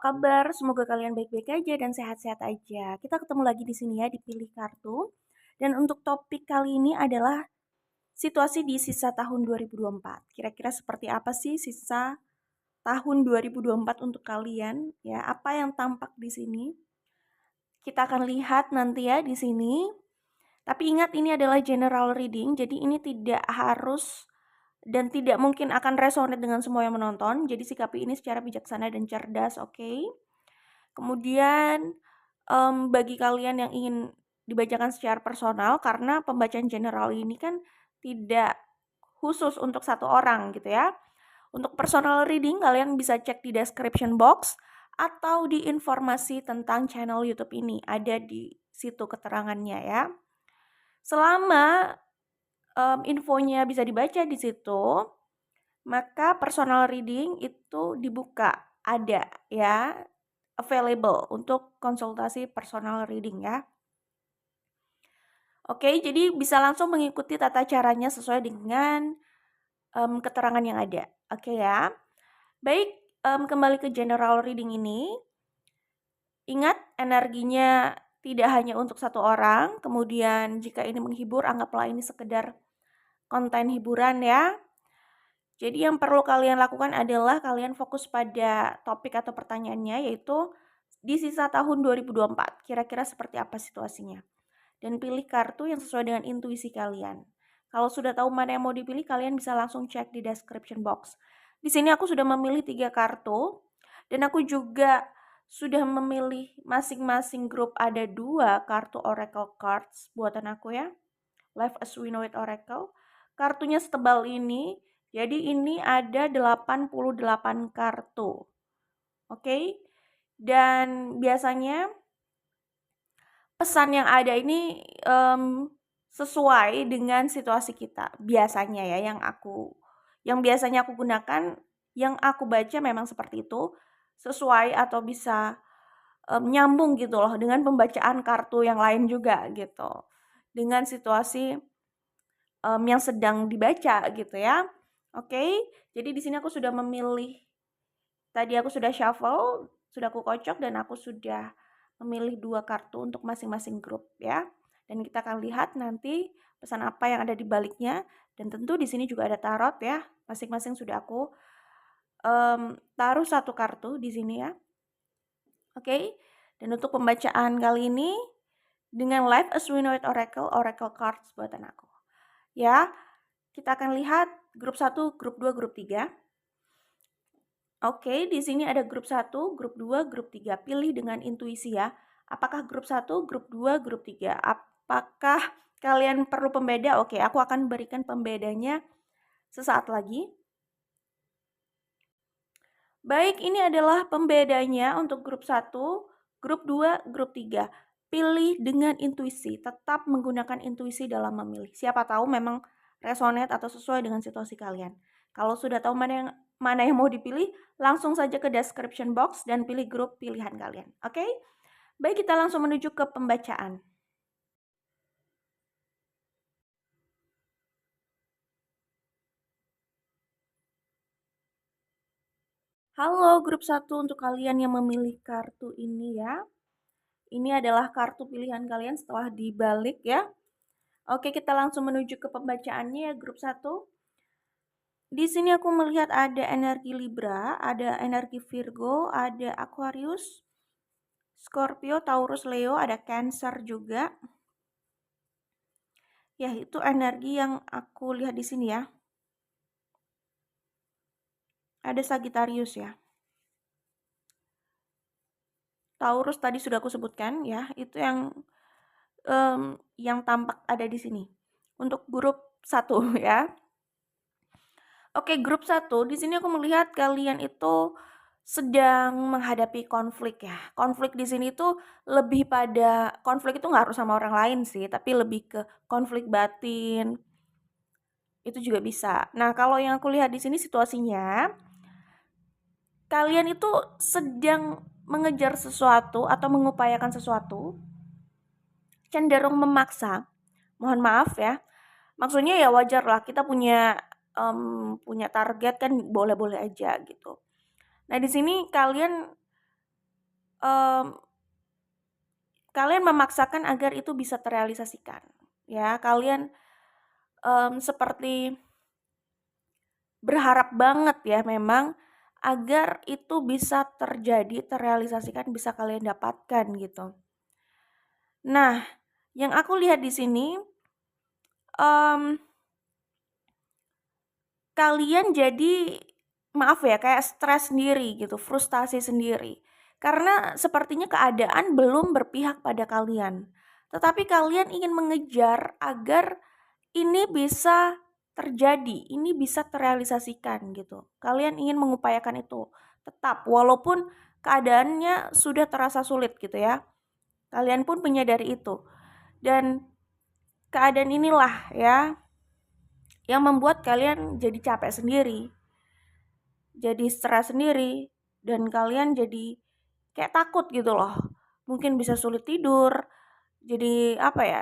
kabar? Semoga kalian baik-baik aja dan sehat-sehat aja. Kita ketemu lagi di sini ya di Pilih Kartu. Dan untuk topik kali ini adalah situasi di sisa tahun 2024. Kira-kira seperti apa sih sisa tahun 2024 untuk kalian? Ya, apa yang tampak di sini? Kita akan lihat nanti ya di sini. Tapi ingat ini adalah general reading, jadi ini tidak harus dan tidak mungkin akan resonate dengan semua yang menonton. Jadi sikapi ini secara bijaksana dan cerdas, oke? Kemudian bagi kalian yang ingin dibacakan secara personal, karena pembacaan general ini kan tidak khusus untuk satu orang gitu ya. Untuk personal reading kalian bisa cek di description box atau di informasi tentang channel YouTube ini. Ada di situ keterangannya ya. Selama infonya bisa dibaca di situ, maka personal reading itu dibuka, ada ya, available untuk konsultasi personal reading ya. Oke, jadi bisa langsung mengikuti tata caranya sesuai dengan keterangan yang ada. Oke ya. Baik, kembali ke general reading ini. Ingat, energinya tidak hanya untuk satu orang. Kemudian jika ini menghibur, anggaplah ini sekedar konten hiburan ya. Jadi yang perlu kalian lakukan adalah kalian fokus pada topik atau pertanyaannya, yaitu di sisa tahun 2024. Kira-kira seperti apa situasinya? Dan pilih kartu yang sesuai dengan intuisi kalian. Kalau sudah tahu mana yang mau dipilih, kalian bisa langsung cek di description box. Di sini aku sudah memilih 3 kartu, dan aku juga sudah memilih masing-masing grup ada 2 kartu Oracle Cards buatan aku ya. Life as We Know It Oracle. Kartunya setebal ini, jadi ini ada 88 kartu. Oke? Dan biasanya pesan yang ada ini sesuai dengan situasi kita. Biasanya ya yang biasanya aku gunakan, yang aku baca memang seperti itu, sesuai atau bisa nyambung gitu loh dengan pembacaan kartu yang lain juga gitu. Dengan situasi yang sedang dibaca gitu ya. Oke, jadi di sini aku sudah memilih, tadi aku sudah shuffle, sudah aku kocok dan aku sudah memilih 2 kartu untuk masing-masing grup ya. Dan kita akan lihat nanti pesan apa yang ada di baliknya, dan tentu di sini juga ada tarot ya. Masing-masing sudah aku taruh 1 kartu di sini ya. Oke. Dan untuk pembacaan kali ini dengan Life as We Know It Oracle Cards buatan aku. Ya, kita akan lihat grup 1, grup 2, grup 3. Oke, di sini ada grup 1, grup 2, grup 3. Pilih dengan intuisi ya. Apakah grup 1, grup 2, grup 3? Apakah kalian perlu pembeda? Oke, aku akan berikan pembedanya sesaat lagi. Baik, ini adalah pembedanya untuk grup 1, grup 2, grup 3. Pilih dengan intuisi, tetap menggunakan intuisi dalam memilih. Siapa tahu memang resonate atau sesuai dengan situasi kalian. Kalau sudah tahu mana yang mau dipilih, langsung saja ke description box dan pilih grup pilihan kalian. Oke? Baik, kita langsung menuju ke pembacaan. Halo grup 1 untuk kalian yang memilih kartu ini ya. Ini adalah kartu pilihan kalian setelah dibalik ya. Oke, kita langsung menuju ke pembacaannya ya grup 1. Di sini aku melihat ada energi Libra, ada energi Virgo, ada Aquarius, Scorpio, Taurus, Leo, ada Cancer juga. Ya, itu energi yang aku lihat di sini ya. Ada Sagittarius ya. Taurus tadi sudah aku sebutkan ya, itu yang tampak ada di sini. Untuk grup 1 ya. Oke, grup 1, di sini aku melihat kalian itu sedang menghadapi konflik ya. Konflik di sini tuh lebih pada, konflik itu nggak harus sama orang lain sih, tapi lebih ke konflik batin. Itu juga bisa. Nah, kalau yang aku lihat di sini situasinya, kalian itu sedang mengejar sesuatu atau mengupayakan sesuatu, cenderung memaksa. Mohon maaf ya. Maksudnya ya wajar lah, kita punya target kan, boleh-boleh aja gitu. Nah, di sini kalian mmm, kalian memaksakan agar itu bisa terrealisasikan, ya. Kalian, seperti berharap banget ya memang agar itu bisa terjadi, terrealisasikan, bisa kalian dapatkan gitu. Nah, yang aku lihat di sini, mmm, kalian jadi maaf ya, kayak stres sendiri gitu, frustasi sendiri. Karena sepertinya keadaan belum berpihak pada kalian. Tetapi kalian ingin mengejar agar ini bisa terjadi, ini bisa terrealisasikan gitu. Kalian ingin mengupayakan itu tetap walaupun keadaannya sudah terasa sulit gitu ya. Kalian pun menyadari itu. Dan keadaan inilah ya yang membuat kalian jadi capek sendiri, jadi stres sendiri, dan kalian jadi kayak takut gitu loh. Mungkin bisa sulit tidur, jadi apa ya,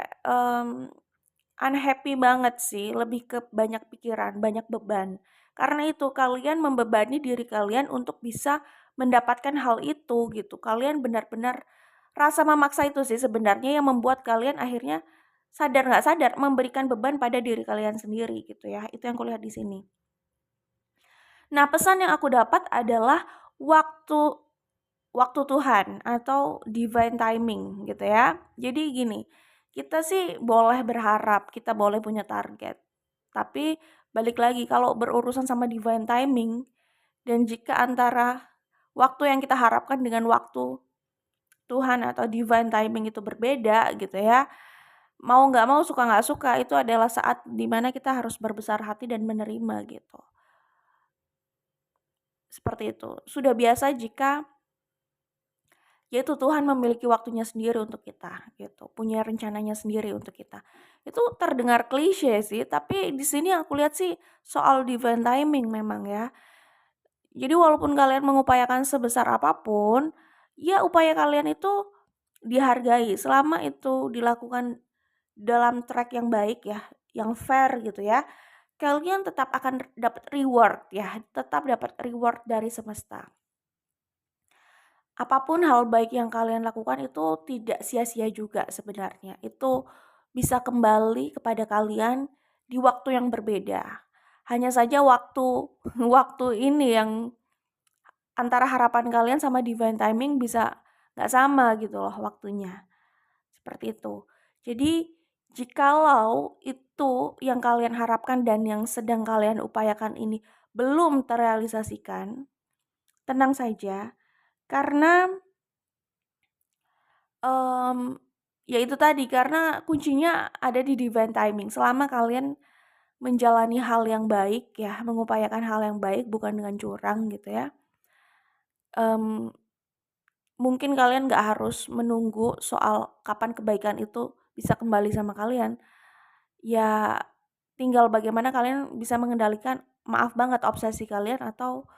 unhappy banget sih, lebih ke banyak pikiran, banyak beban. Karena itu kalian membebani diri kalian untuk bisa mendapatkan hal itu gitu. Kalian benar-benar rasa memaksa itu sih sebenarnya yang membuat kalian akhirnya sadar nggak sadar memberikan beban pada diri kalian sendiri gitu ya. Itu yang kulihat di sini. Nah, pesan yang aku dapat adalah waktu waktu Tuhan atau divine timing gitu ya. Jadi gini, kita sih boleh berharap, kita boleh punya target. Tapi balik lagi kalau berurusan sama divine timing dan jika antara waktu yang kita harapkan dengan waktu Tuhan atau divine timing itu berbeda gitu ya. Mau nggak mau, suka nggak suka, itu adalah saat dimana kita harus berbesar hati dan menerima gitu. Seperti itu. Sudah biasa jika yaitu Tuhan memiliki waktunya sendiri untuk kita gitu, punya rencananya sendiri untuk kita. Itu terdengar klise sih, tapi di sini aku lihat sih soal divine timing memang ya. Jadi walaupun kalian mengupayakan sebesar apapun, ya upaya kalian itu dihargai selama itu dilakukan dalam track yang baik ya, yang fair gitu ya. Kalian tetap akan dapat reward ya, tetap dapat reward dari semesta. Apapun hal baik yang kalian lakukan itu tidak sia-sia juga sebenarnya. Itu bisa kembali kepada kalian di waktu yang berbeda. Hanya saja waktu waktu ini yang antara harapan kalian sama divine timing bisa nggak sama gitu loh waktunya. Seperti itu. Jadi jikalau itu yang kalian harapkan dan yang sedang kalian upayakan ini belum terrealisasikan, tenang saja karena ya itu tadi, karena kuncinya ada di divine timing. Selama kalian menjalani hal yang baik ya, mengupayakan hal yang baik bukan dengan curang gitu ya. Mmm, Mungkin kalian nggak harus menunggu soal kapan kebaikan itu bisa kembali sama kalian. Ya tinggal bagaimana kalian bisa mengendalikan, maaf banget, obsesi kalian atau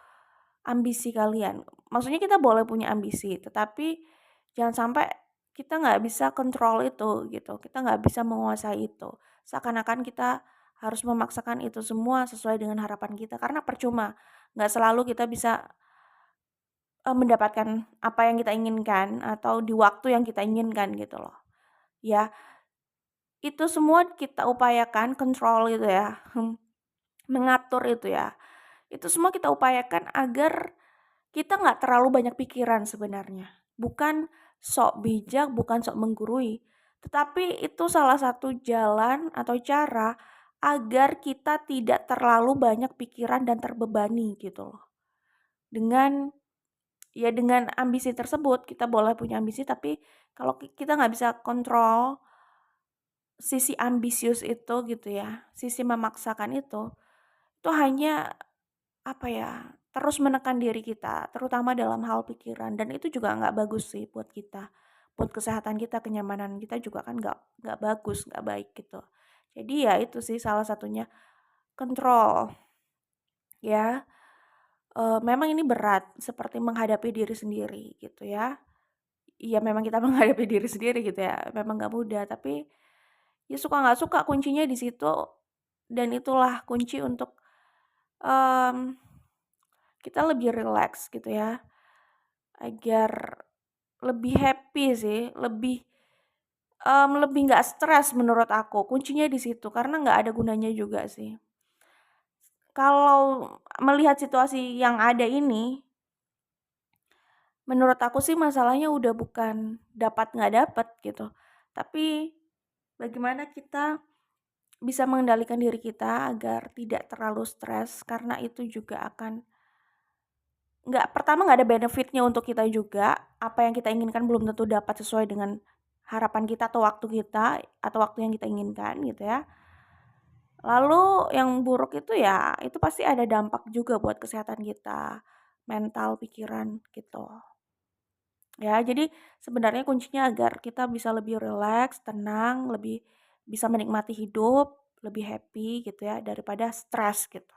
ambisi kalian. Maksudnya kita boleh punya ambisi, tetapi jangan sampai kita nggak bisa kontrol itu gitu. Kita nggak bisa menguasai itu. Seakan-akan kita harus memaksakan itu semua sesuai dengan harapan kita karena percuma. Nggak selalu kita bisa mendapatkan apa yang kita inginkan atau di waktu yang kita inginkan gitu loh. Ya, itu semua kita upayakan kontrol itu ya. Mengatur itu ya. Itu semua kita upayakan agar kita nggak terlalu banyak pikiran sebenarnya. Bukan sok bijak, bukan sok menggurui. Tetapi itu salah satu jalan atau cara agar kita tidak terlalu banyak pikiran dan terbebani gitu loh. Dengan ambisi tersebut, kita boleh punya ambisi tapi kalau kita nggak bisa kontrol sisi ambisius itu gitu ya, sisi memaksakan itu hanya apa ya, terus menekan diri kita, terutama dalam hal pikiran dan itu juga nggak bagus sih buat kita. Buat kesehatan kita, kenyamanan kita juga kan nggak bagus, nggak baik gitu. Jadi ya itu sih salah satunya, kontrol ya. Memang ini berat seperti menghadapi diri sendiri gitu ya. Iya memang kita menghadapi diri sendiri gitu ya, memang nggak mudah tapi ya suka nggak suka kuncinya di situ dan itulah kunci untuk, mmm, kita lebih rileks gitu ya, agar lebih happy sih, lebih nggak stres menurut aku, kuncinya di situ, karena nggak ada gunanya juga sih. Kalau melihat situasi yang ada ini, menurut aku sih masalahnya udah bukan dapat nggak dapat gitu, tapi bagaimana kita bisa mengendalikan diri kita agar tidak terlalu stres, karena itu juga akan pertama nggak ada benefitnya untuk kita juga, apa yang kita inginkan belum tentu dapat sesuai dengan harapan kita atau waktu kita, atau waktu yang kita inginkan gitu ya. Lalu yang buruk itu ya, itu pasti ada dampak juga buat kesehatan kita, mental, pikiran gitu. Ya, jadi sebenarnya kuncinya agar kita bisa lebih rileks, tenang, lebih bisa menikmati hidup, lebih happy gitu ya, daripada stres gitu.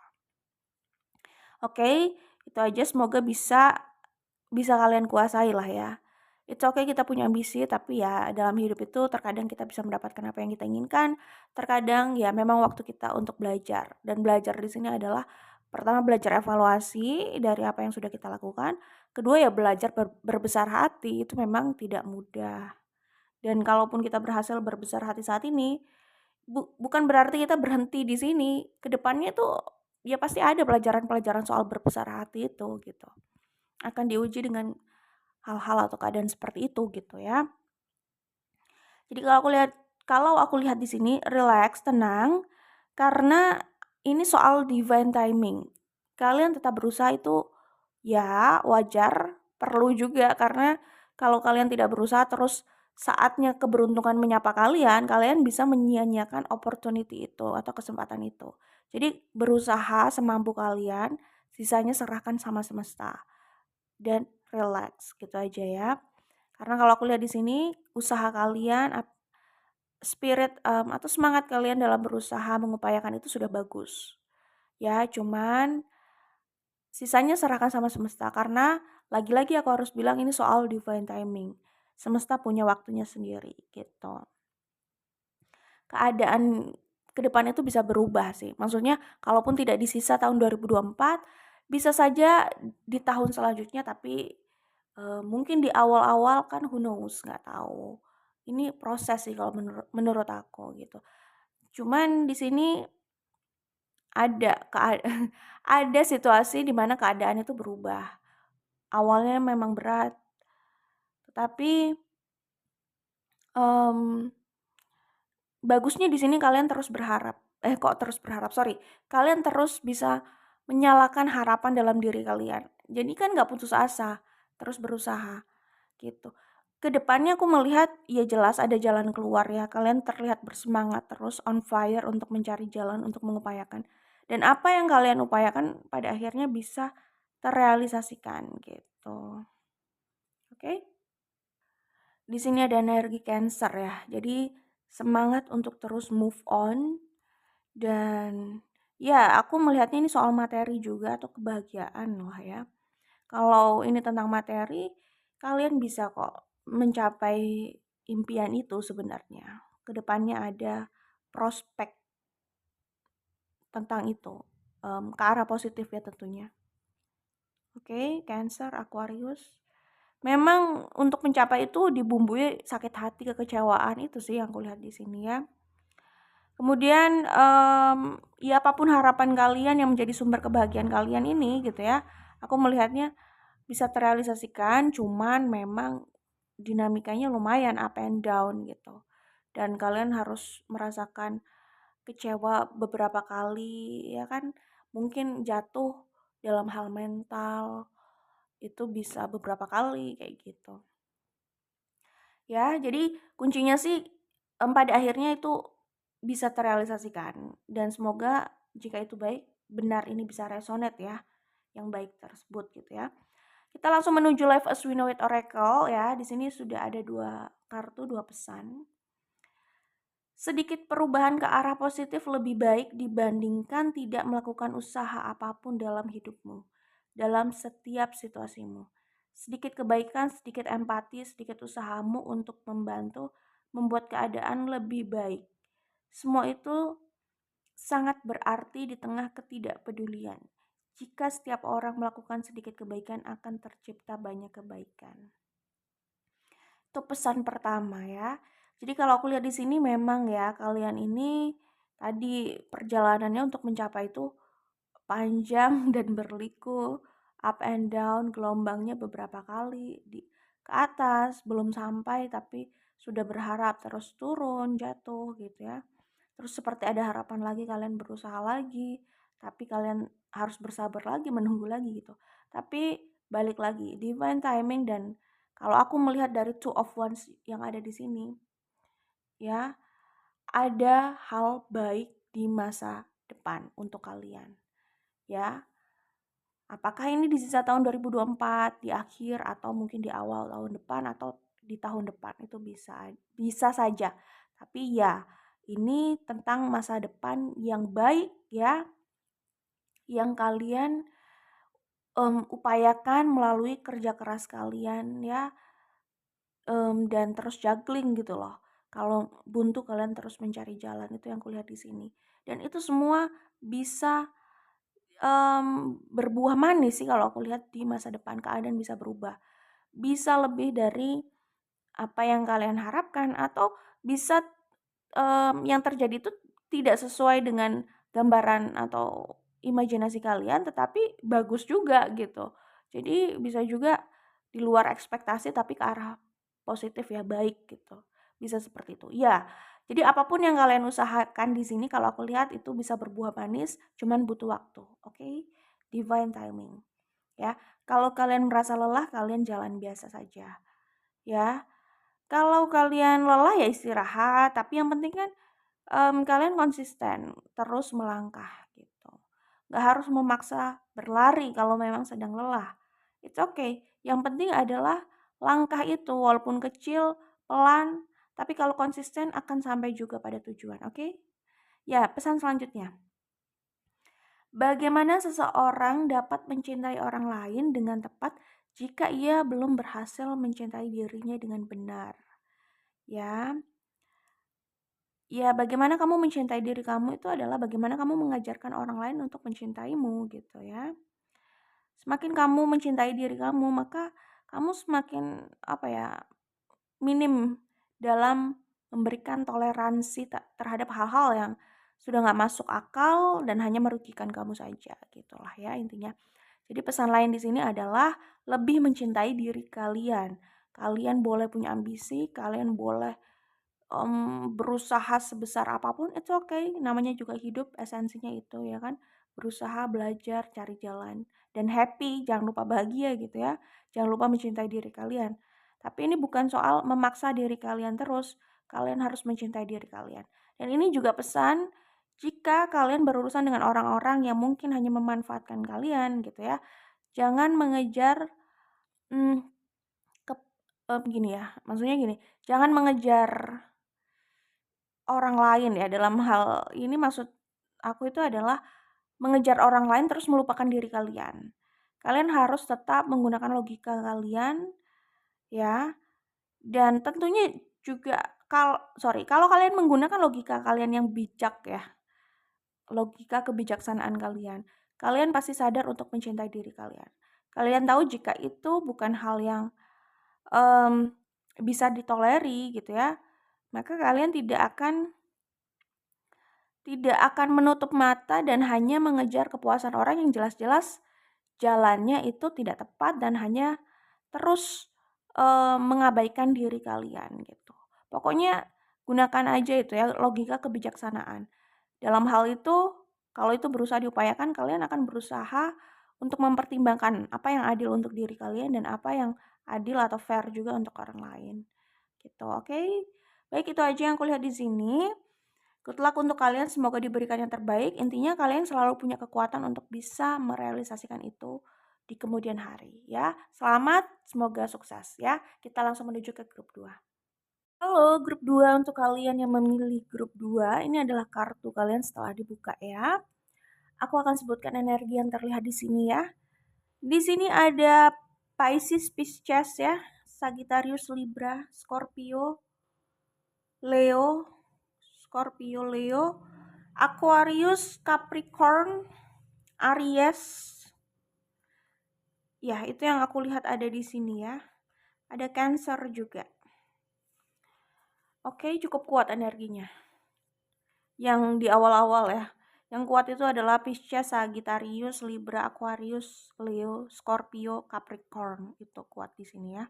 Oke, itu aja, semoga bisa bisa kalian kuasai lah ya. It's okay kita punya ambisi, tapi ya dalam hidup itu terkadang kita bisa mendapatkan apa yang kita inginkan. Terkadang ya memang waktu kita untuk belajar. Dan belajar di sini adalah pertama belajar evaluasi dari apa yang sudah kita lakukan. Kedua ya belajar berbesar hati, itu memang tidak mudah. Dan kalaupun kita berhasil berbesar hati saat ini, bukan berarti kita berhenti di sini. Kedepannya tuh ya pasti ada pelajaran-pelajaran soal berbesar hati itu gitu. Akan diuji dengan hal-hal atau keadaan seperti itu gitu ya. Jadi kalau aku lihat di sini relax, tenang, karena ini soal divine timing. Kalian tetap berusaha itu ya wajar, perlu juga, karena kalau kalian tidak berusaha terus saatnya keberuntungan menyapa kalian, kalian bisa menyia-nyiakan opportunity itu atau kesempatan itu. Jadi berusaha semampu kalian, sisanya serahkan sama semesta dan relax gitu aja ya. Karena kalau aku lihat di sini usaha kalian, spirit atau semangat kalian dalam berusaha mengupayakan itu sudah bagus. Ya, cuman sisanya serahkan sama semesta, karena lagi-lagi aku harus bilang ini soal divine timing. Semesta punya waktunya sendiri gitu. Keadaan ke depan itu bisa berubah sih. Maksudnya kalaupun tidak di sisa tahun 2024, bisa saja di tahun selanjutnya, tapi mungkin di awal-awal kan who knows, nggak tahu. Ini proses sih kalau menurut aku gitu. Cuman di sini ada ada situasi di mana keadaan itu berubah. Awalnya memang berat, tetapi um, bagusnya di sini kalian terus berharap. Kok terus berharap? Sorry. Kalian terus bisa menyalakan harapan dalam diri kalian. Jadi kan nggak putus asa, terus berusaha gitu. Kedepannya aku melihat ya jelas ada jalan keluar ya. Kalian terlihat bersemangat terus, on fire untuk mencari jalan untuk mengupayakan. Dan apa yang kalian upayakan pada akhirnya bisa terrealisasikan gitu. Oke? Di sini ada energi Cancer ya. Jadi semangat untuk terus move on, dan ya aku melihatnya ini soal materi juga atau kebahagiaan lah ya. Kalau ini tentang materi, kalian bisa kok mencapai impian itu sebenarnya. Kedepannya ada prospek tentang itu, ke arah positif ya tentunya. Oke, Cancer, Aquarius. Memang untuk mencapai itu dibumbui sakit hati, kekecewaan, itu sih yang kulihat di sini ya. Kemudian ya apapun harapan kalian yang menjadi sumber kebahagiaan kalian ini gitu ya, aku melihatnya bisa terrealisasikan, cuman memang dinamikanya lumayan up and down gitu. Dan kalian harus merasakan kecewa beberapa kali ya kan, mungkin jatuh dalam hal mental itu bisa beberapa kali kayak gitu. Ya, jadi kuncinya sih pada akhirnya itu bisa terrealisasikan, dan semoga jika itu baik, benar ini bisa resonate ya, yang baik tersebut gitu ya. Kita langsung menuju Life as We Know It Oracle ya. Di sini sudah ada 2 kartu, 2 pesan. Sedikit perubahan ke arah positif lebih baik dibandingkan tidak melakukan usaha apapun dalam hidupmu, dalam setiap situasimu. Sedikit kebaikan, sedikit empati, sedikit usahamu untuk membantu membuat keadaan lebih baik. Semua itu sangat berarti di tengah ketidakpedulian. Jika setiap orang melakukan sedikit kebaikan, akan tercipta banyak kebaikan. Itu pesan pertama ya. Jadi kalau aku lihat di sini memang ya kalian ini tadi perjalanannya untuk mencapai itu panjang dan berliku, up and down, gelombangnya beberapa kali ke atas, belum sampai tapi sudah berharap terus turun, jatuh gitu ya. Terus seperti ada harapan lagi kalian berusaha lagi, tapi kalian harus bersabar lagi, menunggu lagi gitu. Tapi balik lagi, divine timing dan kalau aku melihat dari two of wands yang ada di sini, ya, ada hal baik di masa depan untuk kalian. Ya, apakah ini di sisa tahun 2024, di akhir atau mungkin di awal tahun depan atau di tahun depan itu bisa saja. Tapi ya, ini tentang masa depan yang baik ya, yang kalian upayakan melalui kerja keras kalian ya, dan terus juggling gitu loh. Kalau buntu kalian terus mencari jalan itu yang kulihat di sini. Dan itu semua bisa berbuah manis sih kalau aku lihat di masa depan, keadaan bisa berubah. Bisa lebih dari apa yang kalian harapkan atau bisa, yang terjadi itu tidak sesuai dengan gambaran atau imajinasi kalian, tetapi bagus juga gitu. Jadi bisa juga di luar ekspektasi tapi ke arah positif ya, baik gitu. Bisa seperti itu. Ya, jadi apapun yang kalian usahakan di sini kalau aku lihat itu bisa berbuah manis, cuman butuh waktu, oke? Divine timing, ya. Kalau kalian merasa lelah, kalian jalan biasa saja, ya. Kalau kalian lelah ya istirahat, tapi yang penting kan, kalian konsisten terus melangkah gitu. Nggak harus memaksa berlari kalau memang sedang lelah, it's okay. Yang penting adalah langkah itu walaupun kecil, pelan, tapi kalau konsisten akan sampai juga pada tujuan, oke? Ya, pesan selanjutnya. Bagaimana seseorang dapat mencintai orang lain dengan tepat jika ia belum berhasil mencintai dirinya dengan benar? Ya, ya bagaimana kamu mencintai diri kamu itu adalah bagaimana kamu mengajarkan orang lain untuk mencintaimu gitu ya. Semakin kamu mencintai diri kamu, maka kamu semakin apa ya, minim dalam memberikan toleransi terhadap hal-hal yang sudah nggak masuk akal dan hanya merugikan kamu saja gitulah ya intinya. Jadi pesan lain di sini adalah lebih mencintai diri kalian. Kalian boleh punya ambisi, kalian boleh berusaha sebesar apapun itu okay, namanya juga hidup esensinya itu ya kan, berusaha, belajar, cari jalan, dan happy, jangan lupa bahagia gitu ya, jangan lupa mencintai diri kalian. Tapi ini bukan soal memaksa diri kalian terus, kalian harus mencintai diri kalian. Dan ini juga pesan, jika kalian berurusan dengan orang-orang yang mungkin hanya memanfaatkan kalian gitu ya, jangan mengejar, mmm, gini ya, maksudnya gini, jangan mengejar orang lain ya, dalam hal ini maksud aku itu adalah mengejar orang lain terus melupakan diri kalian. Kalian harus tetap menggunakan logika kalian ya, dan tentunya juga kalau kalian menggunakan logika kalian yang bijak ya, logika kebijaksanaan kalian, kalian pasti sadar untuk mencintai diri kalian. Kalian tahu jika itu bukan hal yang, mmm, bisa ditoleri gitu ya, maka kalian tidak akan menutup mata dan hanya mengejar kepuasan orang yang jelas-jelas jalannya itu tidak tepat dan hanya terus, mengabaikan diri kalian gitu. Pokoknya gunakan aja itu ya logika kebijaksanaan. Dalam hal itu, kalau itu berusaha diupayakan, kalian akan berusaha untuk mempertimbangkan apa yang adil untuk diri kalian dan apa yang adil atau fair juga untuk orang lain, gitu, oke? Baik itu aja yang kulihat di sini. Good luck untuk kalian, semoga diberikan yang terbaik. Intinya kalian selalu punya kekuatan untuk bisa merealisasikan itu di kemudian hari ya. Selamat, semoga sukses ya. Kita langsung menuju ke grup 2. Halo, grup 2 untuk kalian yang memilih grup 2, ini adalah kartu kalian setelah dibuka ya. Aku akan sebutkan energi yang terlihat di sini ya. Di sini ada Pisces, Pisces ya, Sagittarius, Libra, Scorpio, Leo, Aquarius, Capricorn, Aries. Ya, itu yang aku lihat ada di sini ya. Ada Cancer juga. Oke, cukup kuat energinya. Yang di awal-awal ya. Yang kuat itu adalah Pisces, Sagittarius, Libra, Aquarius, Leo, Scorpio, Capricorn. Itu kuat di sini ya.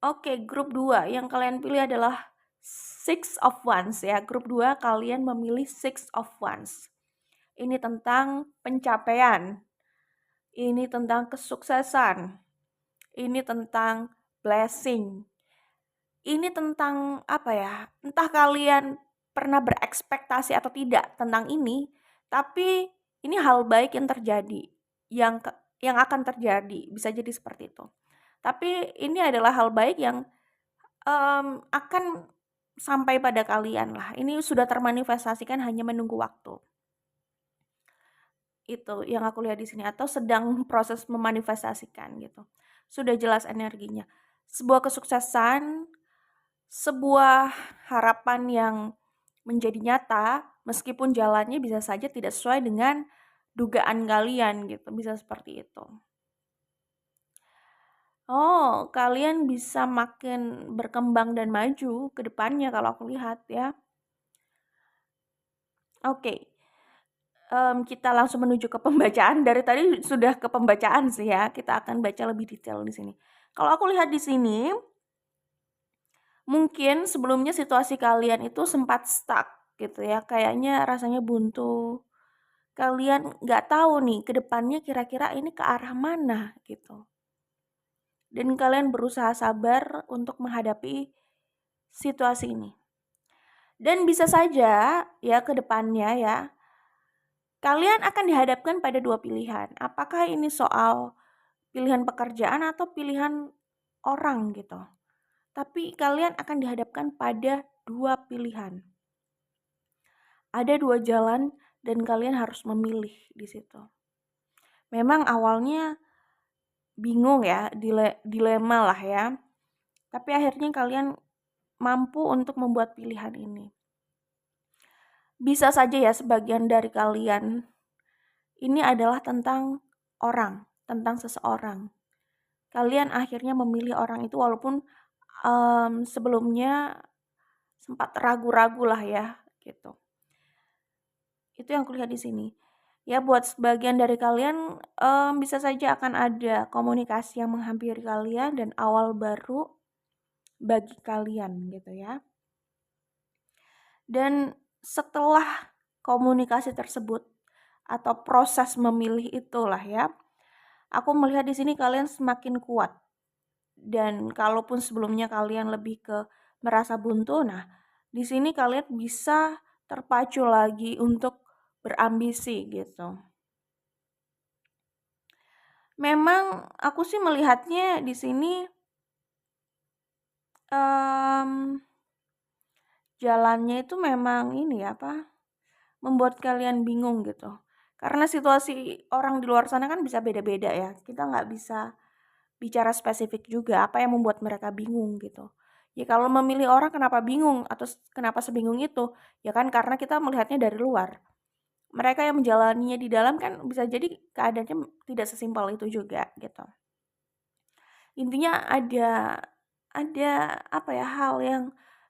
Oke, grup 2 yang kalian pilih adalah Six of Wands ya. Grup 2 kalian memilih Six of Wands. Ini tentang pencapaian. Ini tentang kesuksesan. Ini tentang blessing. Ini tentang apa ya? Entah kalian pernah berekspektasi atau tidak tentang ini, tapi ini hal baik yang terjadi, yang akan terjadi, bisa jadi seperti itu. Tapi ini adalah hal baik yang akan sampai pada kalian lah. Ini sudah termanifestasikan, hanya menunggu waktu. Itu yang aku lihat di sini, atau sedang proses memanifestasikan gitu. Sudah jelas energinya. Sebuah kesuksesan, sebuah harapan yang menjadi nyata, meskipun jalannya bisa saja tidak sesuai dengan dugaan kalian gitu, bisa seperti itu. Oh, kalian bisa makin berkembang dan maju ke depannya kalau aku lihat ya. Oke, kita langsung menuju ke pembacaan. Dari tadi sudah ke pembacaan sih ya, kita akan baca lebih detail di sini. Kalau aku lihat di sini, mungkin sebelumnya situasi kalian itu sempat stuck gitu ya, kayaknya rasanya buntu. Kalian nggak tahu nih ke depannya kira-kira ini ke arah mana gitu. Dan kalian berusaha sabar untuk menghadapi situasi ini. Dan bisa saja ya ke depannya ya, kalian akan dihadapkan pada dua pilihan. Apakah ini soal pilihan pekerjaan atau pilihan orang gitu. Tapi kalian akan dihadapkan pada dua pilihan. Ada dua jalan dan kalian harus memilih di situ. Memang awalnya bingung ya, dilema lah ya. Tapi akhirnya kalian mampu untuk membuat pilihan ini. Bisa saja ya sebagian dari kalian ini adalah tentang orang, tentang seseorang. Kalian akhirnya memilih orang itu walaupun sebelumnya sempat ragu-ragu lah ya gitu. Itu yang kulihat di sini. Ya buat sebagian dari kalian bisa saja akan ada komunikasi yang menghampiri kalian dan awal baru bagi kalian gitu ya. Dan setelah komunikasi tersebut atau proses memilih itulah ya, aku melihat di sini kalian semakin kuat. Dan kalaupun sebelumnya kalian lebih ke merasa buntu, nah di sini kalian bisa terpacu lagi untuk berambisi gitu. Memang aku sih melihatnya di sini jalannya itu memang ini apa, membuat kalian bingung gitu. Karena situasi orang di luar sana kan bisa beda-beda ya. Kita nggak bisa bicara spesifik juga apa yang membuat mereka bingung gitu. Ya kalau memilih orang kenapa bingung atau kenapa sebingung itu? Ya kan karena kita melihatnya dari luar. Mereka yang menjalaninya di dalam kan bisa jadi keadaannya tidak sesimpel itu juga gitu. Intinya ada apa ya, hal yang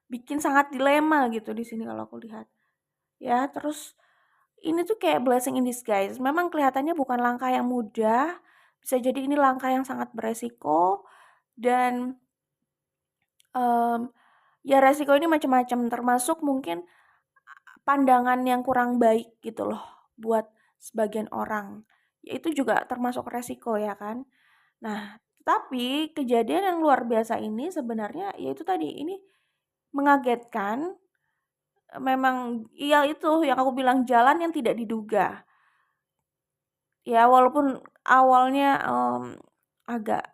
bikin sangat dilema gitu di sini kalau aku lihat. Ya, terus ini tuh kayak blessing in disguise. Memang kelihatannya bukan langkah yang mudah, bisa jadi ini langkah yang sangat beresiko dan ya resiko ini macam-macam, termasuk mungkin pandangan yang kurang baik gitu loh buat sebagian orang. Ya itu juga termasuk resiko ya kan. Nah, tapi kejadian yang luar biasa ini sebenarnya ya itu tadi, ini mengagetkan. Memang iya itu yang aku bilang, jalan yang tidak diduga. Ya walaupun awalnya agak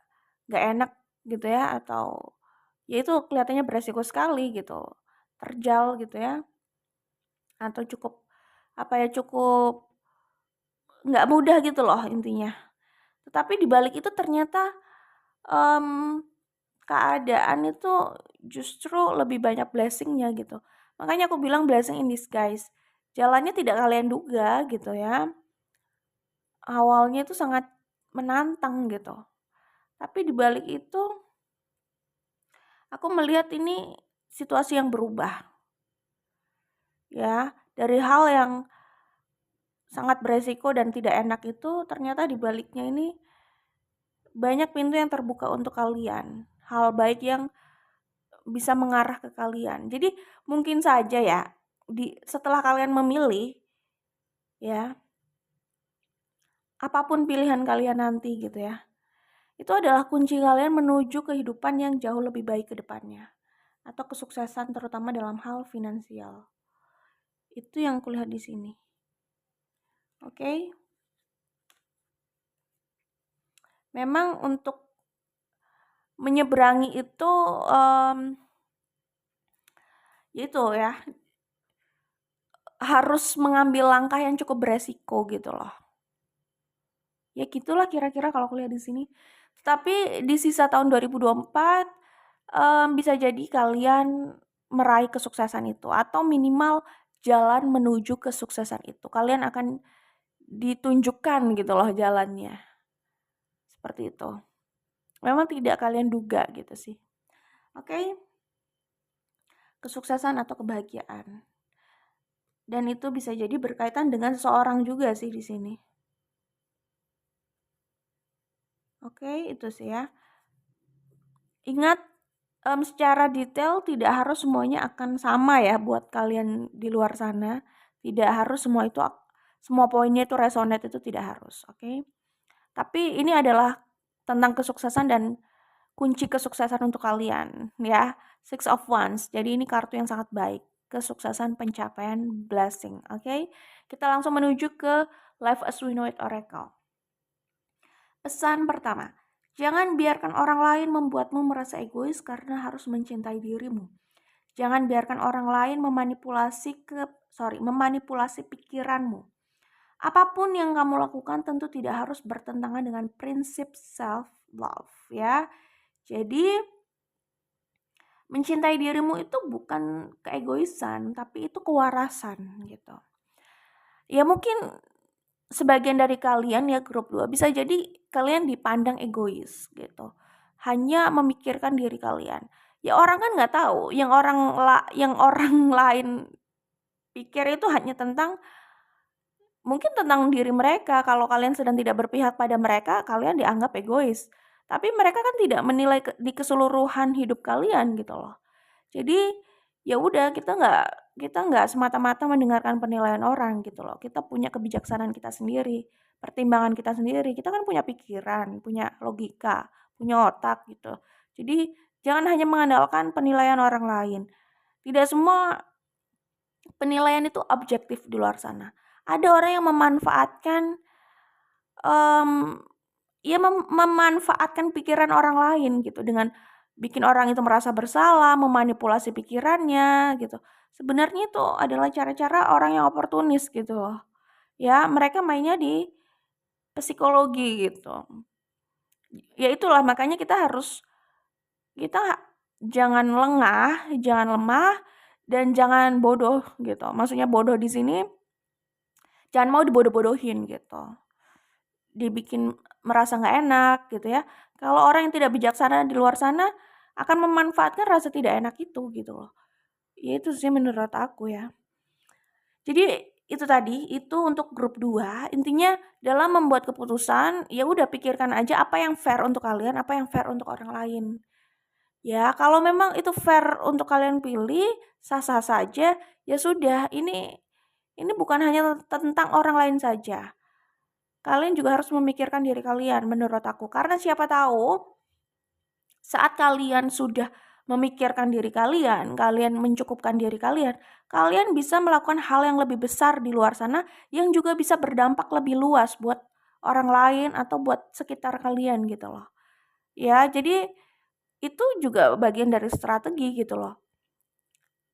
nggak enak gitu ya, atau ya itu kelihatannya beresiko sekali gitu, terjal gitu ya, atau cukup apa ya, cukup nggak mudah gitu loh intinya. Tetapi di balik itu ternyata mmm, keadaan itu justru lebih banyak blessing-nya gitu. Makanya aku bilang blessing in disguise. Jalannya tidak kalian duga gitu ya. Awalnya itu sangat menantang gitu. Tapi di balik itu Aku melihat ini situasi yang berubah. Ya, dari hal yang sangat beresiko dan tidak enak itu ternyata di baliknya ini banyak pintu yang terbuka untuk kalian. Hal baik yang bisa mengarah ke kalian. Jadi mungkin saja ya setelah kalian memilih ya, apapun pilihan kalian nanti gitu ya. Itu adalah kunci kalian menuju kehidupan yang jauh lebih baik ke depannya atau kesuksesan terutama dalam hal finansial. Itu yang kulihat di sini. Oke. Memang untuk menyeberangi itu itu ya harus mengambil langkah yang cukup beresiko gitu loh. Ya gitulah kira-kira kalau kuliah di sini. Tapi di sisa tahun 2024 bisa jadi kalian meraih kesuksesan itu atau minimal jalan menuju kesuksesan itu. Kalian akan ditunjukkan gitu loh jalannya. Seperti itu. Memang tidak kalian duga gitu sih. Oke. Kesuksesan atau kebahagiaan. Dan itu bisa jadi berkaitan dengan seseorang juga sih di sini. Oke, itu sih ya. Ingat, secara detail tidak harus semuanya akan sama ya buat kalian di luar sana. Tidak harus semua poinnya itu resonate, itu tidak harus, oke. Tapi ini adalah tentang kesuksesan dan kunci kesuksesan untuk kalian ya. Six of Wands. Jadi ini kartu yang sangat baik. Kesuksesan, pencapaian, blessing, oke. Kita langsung menuju ke Life as We Know It Oracle. Pesan pertama, jangan biarkan orang lain membuatmu merasa egois karena harus mencintai dirimu. Jangan biarkan orang lain memanipulasi pikiranmu. Apapun yang kamu lakukan tentu tidak harus bertentangan dengan prinsip self love ya. Jadi mencintai dirimu itu bukan keegoisan, tapi itu kewarasan gitu. Ya mungkin sebagian dari kalian ya grup 2 bisa jadi kalian dipandang egois gitu. Hanya memikirkan diri kalian. Ya orang kan nggak tahu yang orang lain pikir itu hanya mungkin tentang diri mereka. Kalau kalian sedang tidak berpihak pada mereka, kalian dianggap egois. Tapi mereka kan tidak menilai di keseluruhan hidup kalian gitu loh. Jadi ya udah kita nggak semata-mata mendengarkan penilaian orang gitu loh. Kita punya kebijaksanaan kita sendiri, pertimbangan kita sendiri. Kita kan punya pikiran, punya logika, punya otak gitu. Jadi jangan hanya mengandalkan penilaian orang lain. Tidak semua penilaian itu objektif di luar sana. Ada orang yang memanfaatkan memanfaatkan pikiran orang lain gitu dengan bikin orang itu merasa bersalah, memanipulasi pikirannya gitu. Sebenarnya itu adalah cara-cara orang yang oportunis gitu loh. Ya, mereka mainnya di psikologi gitu. Ya itulah makanya kita jangan lengah, jangan lemah, dan jangan bodoh gitu. Maksudnya bodoh di sini jangan mau dibodoh-bodohin gitu. Dibikin merasa nggak enak gitu ya. Kalau orang yang tidak bijaksana di luar sana akan memanfaatkan rasa tidak enak itu gitu loh. Ya itu sih menurut aku ya. Jadi itu tadi, itu untuk grup 2, intinya dalam membuat keputusan, ya udah pikirkan aja apa yang fair untuk kalian, apa yang fair untuk orang lain. Ya, kalau memang itu fair untuk kalian pilih, sah-sah saja, ya sudah, ini bukan hanya tentang orang lain saja. Kalian juga harus memikirkan diri kalian menurut aku. Karena siapa tahu saat kalian sudah memikirkan diri kalian, kalian mencukupkan diri kalian, kalian bisa melakukan hal yang lebih besar di luar sana yang juga bisa berdampak lebih luas buat orang lain atau buat sekitar kalian gitu loh. Ya, jadi itu juga bagian dari strategi gitu loh.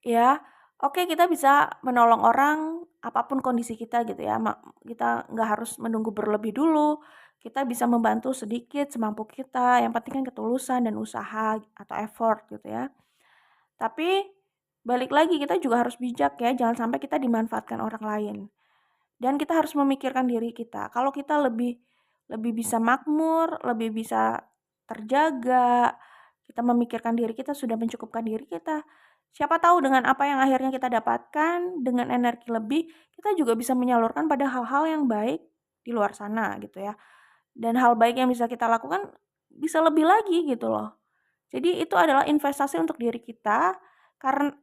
Ya, oke kita bisa menolong orang apapun kondisi kita gitu ya. Kita nggak harus menunggu berlebih dulu. Kita bisa membantu sedikit semampu kita. Yang penting kan ketulusan dan usaha atau effort gitu ya. Tapi balik lagi kita juga harus bijak ya. Jangan sampai kita dimanfaatkan orang lain. Dan kita harus memikirkan diri kita. Kalau kita lebih bisa makmur, lebih bisa terjaga, Kita memikirkan diri kita sudah mencukupkan diri kita. Siapa tahu dengan apa yang akhirnya kita dapatkan, dengan energi lebih, kita juga bisa menyalurkan pada hal-hal yang baik di luar sana gitu ya. Dan hal baik yang bisa kita lakukan bisa lebih lagi gitu loh. Jadi itu adalah investasi untuk diri kita, karena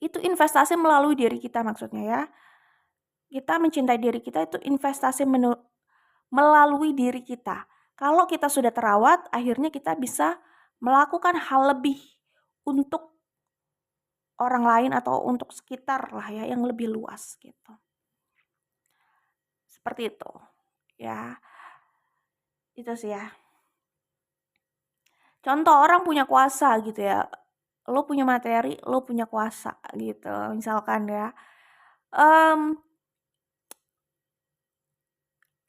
itu investasi melalui diri kita maksudnya ya. Kita mencintai diri kita itu investasi melalui diri kita. Kalau kita sudah terawat, akhirnya kita bisa melakukan hal lebih untuk orang lain atau untuk sekitar lah ya, yang lebih luas gitu. Seperti itu ya. Itu sih ya. Contoh orang punya kuasa gitu ya. Lo punya materi, lo punya kuasa gitu. Misalkan ya.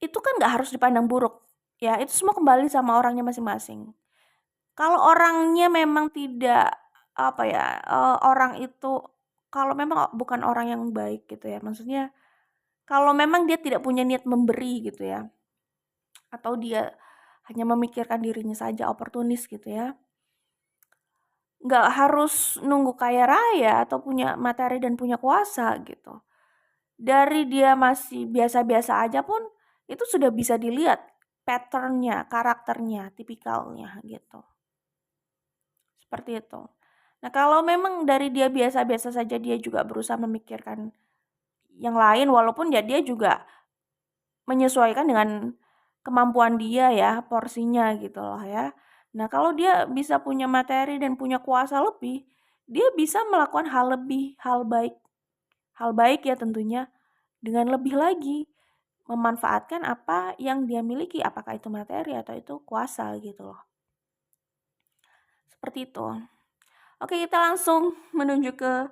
Itu kan nggak harus dipandang buruk. Ya, itu semua kembali sama orangnya masing-masing. Kalau orangnya memang tidak orang itu kalau memang bukan orang yang baik gitu ya. Maksudnya kalau memang dia tidak punya niat memberi gitu ya. Atau dia hanya memikirkan dirinya saja, oportunis gitu ya. Nggak harus nunggu kaya raya atau punya materi dan punya kuasa gitu. Dari dia masih biasa-biasa aja pun itu sudah bisa dilihat pattern-nya, karakternya, tipikalnya gitu. Seperti itu. Nah, kalau memang dari dia biasa-biasa saja dia juga berusaha memikirkan yang lain walaupun ya dia juga menyesuaikan dengan kemampuan dia ya, porsinya gitu loh ya. Nah, kalau dia bisa punya materi dan punya kuasa lebih, dia bisa melakukan hal lebih, hal baik. Hal baik ya tentunya dengan lebih lagi memanfaatkan apa yang dia miliki, apakah itu materi atau itu kuasa gitu loh. Seperti itu. Oke, kita langsung menuju ke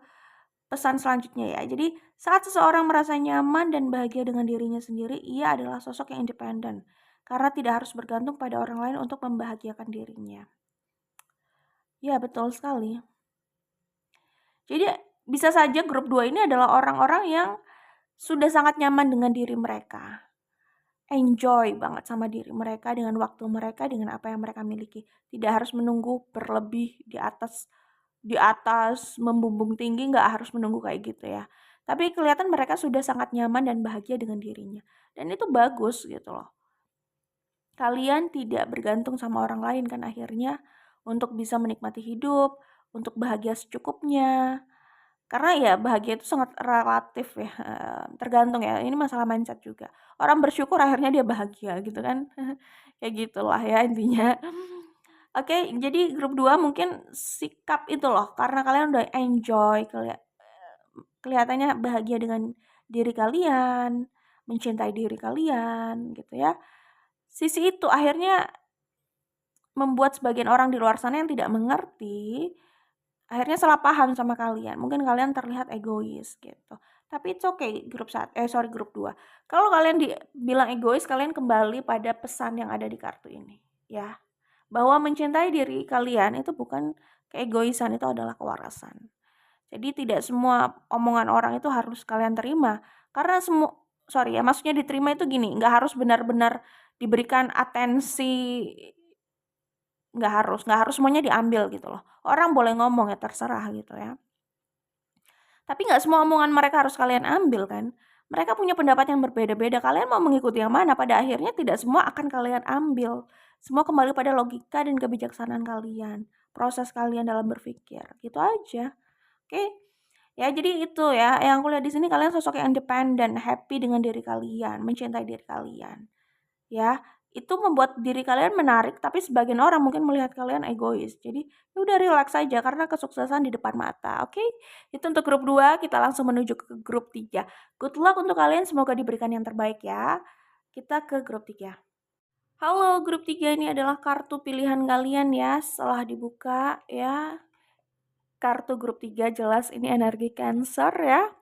pesan selanjutnya ya. Jadi, saat seseorang merasa nyaman dan bahagia dengan dirinya sendiri, ia adalah sosok yang independen karena tidak harus bergantung pada orang lain untuk membahagiakan dirinya. Ya, betul sekali. Jadi, bisa saja grup 2 ini adalah orang-orang yang sudah sangat nyaman dengan diri mereka. Enjoy banget sama diri mereka, dengan waktu mereka, dengan apa yang mereka miliki. Tidak harus menunggu berlebih di atas membumbung tinggi, nggak harus menunggu kayak gitu ya. Tapi kelihatan mereka sudah sangat nyaman dan bahagia dengan dirinya. Dan itu bagus gitu loh. Kalian tidak bergantung sama orang lain kan akhirnya untuk bisa menikmati hidup, untuk bahagia secukupnya. Karena ya bahagia itu sangat relatif ya, tergantung ya, ini masalah mindset juga. Orang bersyukur akhirnya dia bahagia gitu kan, kayak gitulah ya intinya. Oke, jadi grup 2 mungkin sikap itu loh, karena kalian udah enjoy, kelihatannya bahagia dengan diri kalian, mencintai diri kalian gitu ya. Sisi itu akhirnya membuat sebagian orang di luar sana yang tidak mengerti akhirnya salah paham sama kalian. Mungkin kalian terlihat egois gitu. Tapi it's okay grup 2. Kalau kalian dibilang egois, kalian kembali pada pesan yang ada di kartu ini, ya. Bahwa mencintai diri kalian itu bukan keegoisan, itu adalah kewarasan. Jadi tidak semua omongan orang itu harus kalian terima. Karena maksudnya diterima itu gini, nggak harus benar-benar diberikan atensi, nggak harus semuanya diambil gitu loh. Orang boleh ngomong ya terserah gitu ya. Tapi nggak semua omongan mereka harus kalian ambil kan. Mereka punya pendapat yang berbeda-beda. Kalian mau mengikuti yang mana? Pada akhirnya tidak semua akan kalian ambil. Semua kembali pada logika dan kebijaksanaan kalian. Proses kalian dalam berpikir. Gitu aja. Oke. Ya jadi itu ya. Yang aku lihat di sini kalian sosok yang independen. Happy dengan diri kalian. Mencintai diri kalian. Ya, itu membuat diri kalian menarik, tapi sebagian orang mungkin melihat kalian egois. Jadi, ya udah relax saja karena kesuksesan di depan mata. Oke? Itu untuk grup 2, kita langsung menuju ke grup 3. Good luck untuk kalian, semoga diberikan yang terbaik ya. Kita ke grup 3. Halo, grup 3 ini adalah kartu pilihan kalian ya. Setelah dibuka ya. Kartu grup 3 jelas ini energi Cancer ya.